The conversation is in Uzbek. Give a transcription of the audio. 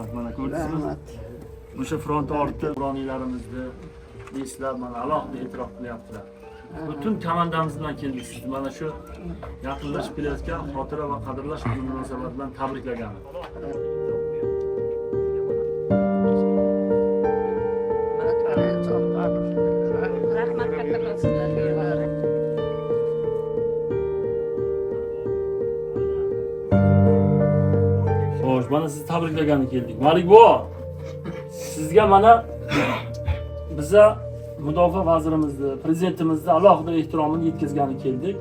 rahmat. Mana ko'rdingizmi? Rahmat. O'sha front orti nuroniylarimizni eslab mana alohida e'tirof qilyaptilar. Butun komandamiz bilan keldik. Sizni mana shu yaqinlashib kelayotgan xotira va qadrlash kuni munosabati bilan tabriklagan. Rahmat katta sizlarga. Xo'sh, mana sizni tabriklagani keldik. Malik buva, sizga mana biza mudofaa vazirimizni, prezidentimizni alohida ehtiromini yetkazgani keldik.